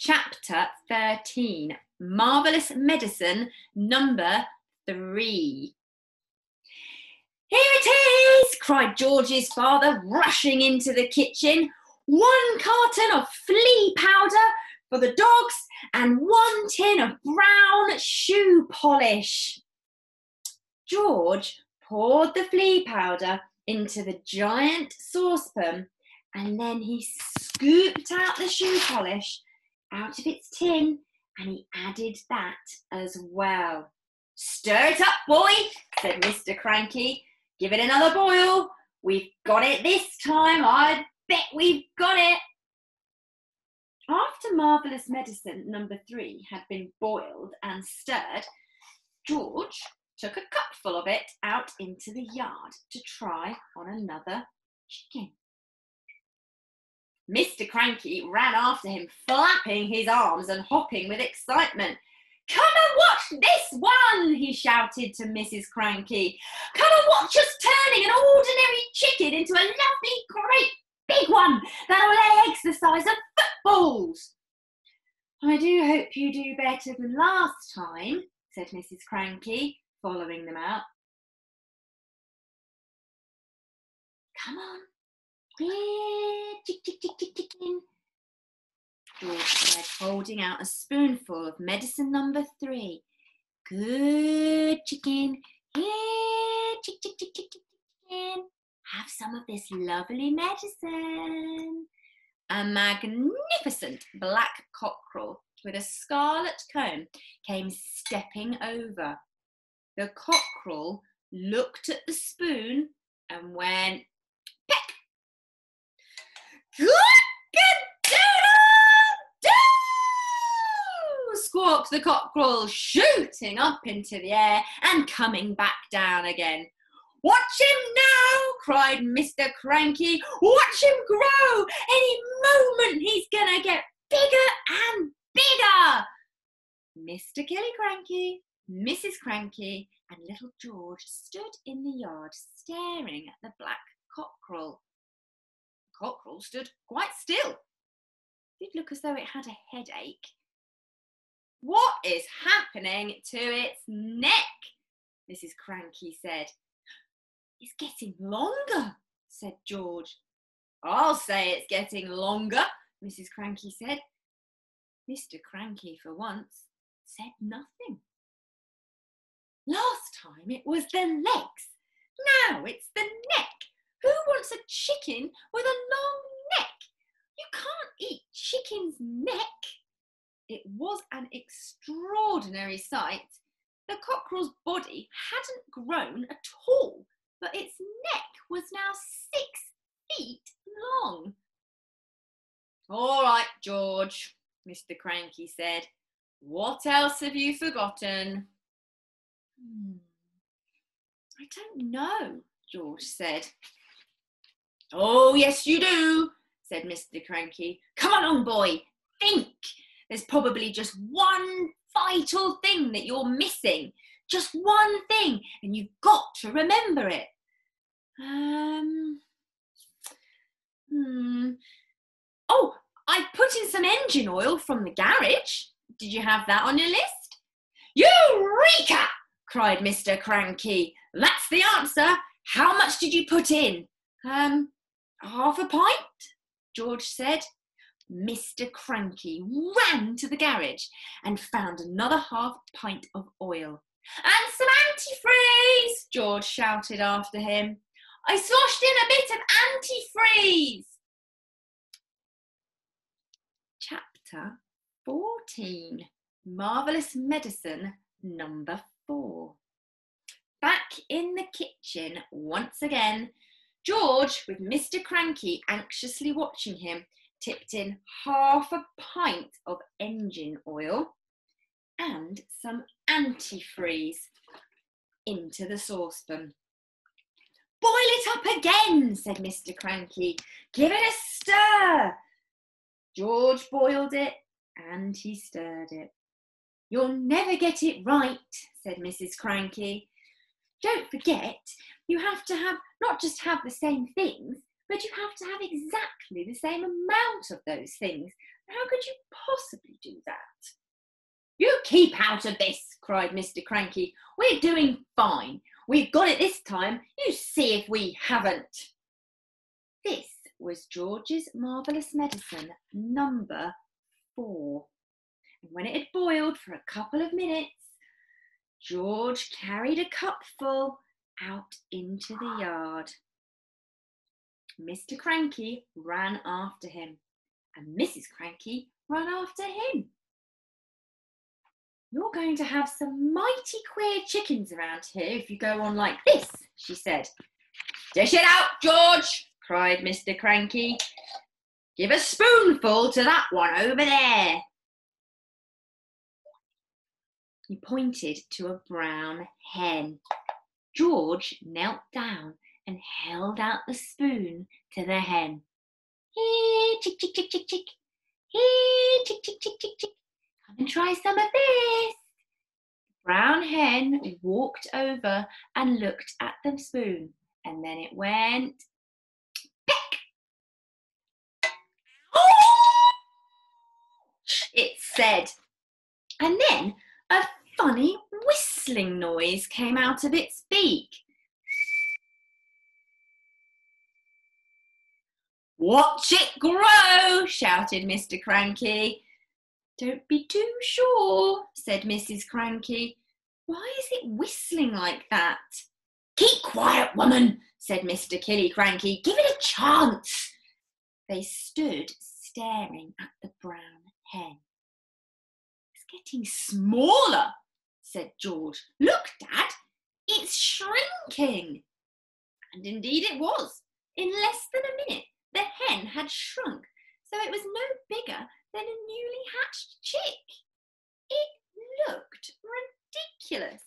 Chapter 13, Marvellous Medicine, number 3. "Here it is!" cried George's father, rushing into the kitchen. "1 carton of flea powder for the dogs and 1 tin of brown shoe polish." George poured the flea powder into the giant saucepan, and then he scooped out the shoe polish out of its tin, and he added that as well. "Stir it up, boy," said Mr. Cranky. "Give it another boil. We've got it this time. I bet we've got it." After Marvellous Medicine number 3 had been boiled and stirred, George took a cupful of it out into the yard to try on another chicken. Mr. Cranky ran after him, flapping his arms and hopping with excitement. "Come and watch this one," he shouted to Mrs. Cranky. "Come and watch us turning an ordinary chicken into a lovely, great, big one that'll lay eggs the size of footballs." "I do hope you do better than last time," said Mrs. Cranky, following them out. "Come on. Here, chicken," George said, holding out a spoonful of medicine number 3. "Good chicken. Here, chicken. Have some of this lovely medicine." A magnificent black cockerel with a scarlet comb came stepping over. The cockerel looked at the spoon and went, "Peck! Good-a-doodle-doo!" squawked the cockerel, shooting up into the air and coming back down again. "Watch him now!" cried Mr. Cranky. "Watch him grow! Any moment he's gonna get bigger and bigger!" Mr. Killicranky, Mrs. Cranky, and little George stood in the yard staring at the black cockerel. The cockerel stood quite still. It did look as though it had a headache. "What is happening to its neck?" Mrs. Cranky said. "It's getting longer," said George. "I'll say it's getting longer," Mrs. Cranky said. Mr. Cranky, for once, said nothing. "Last time it was the legs. Now it's the neck. Who wants a chicken with a long neck? You can't eat chicken's neck." It was an extraordinary sight. The cockerel's body hadn't grown at all, but its neck was now 6 feet long. "All right, George," Mr. Cranky said. "What else have you forgotten?" "I don't know," George said. "Oh, yes, you do," said Mr. Cranky. "Come along, boy. Think. There's probably just one vital thing that you're missing. Just one thing, and you've got to remember it." "Oh, I put in some engine oil from the garage. Did you have that on your list?" "Eureka!" cried Mr. Cranky. "That's the answer. How much did you put in?" "Half a pint," George said. Mr. Cranky ran to the garage and found another half pint of oil. "And some antifreeze," George shouted after him. "I sloshed in a bit of antifreeze." Chapter 14, Marvellous Medicine number 4. Back in the kitchen once again, George, with Mr. Cranky anxiously watching him, tipped in half a pint of engine oil and some antifreeze into the saucepan. "Boil it up again," said Mr. Cranky. "Give it a stir." George boiled it and he stirred it. "You'll never get it right," said Mrs. Cranky. "Don't forget, you have to have not just have the same things, but you have to have exactly the same amount of those things. How could you possibly do that? You keep out of this, cried Mr. Cranky. We're doing fine. We've got it this time. You see if we haven't. This was George's marvellous medicine, number 4. And when it had boiled for a couple of minutes, George carried a cupful out into the yard. Mr. Cranky ran after him, and Mrs. Cranky ran after him. You're going to have some mighty queer chickens around here if you go on like this, she said. Dish it out, George, cried Mr. Cranky. Give a spoonful to that one over there. He pointed to a brown hen. George knelt down and held out the spoon to the hen. Here, chick, chick, chick, chick, chick. Here, chick, chick, chick, chick, chick. Come and try some of this. The brown hen walked over and looked at the spoon, and then it went peck. It said, and then a funny whistling noise came out of its beak. Watch it grow, shouted Mr. Cranky. Don't be too sure, said Mrs. Cranky. Why is it whistling like that? Keep quiet, woman, said Mr. Killy Cranky. Give it a chance. They stood staring at the brown hen. It's getting smaller, said George. Look, Dad, it's shrinking. And indeed it was. In less than a minute, the hen had shrunk, so it was no bigger than a newly hatched chick. It looked ridiculous.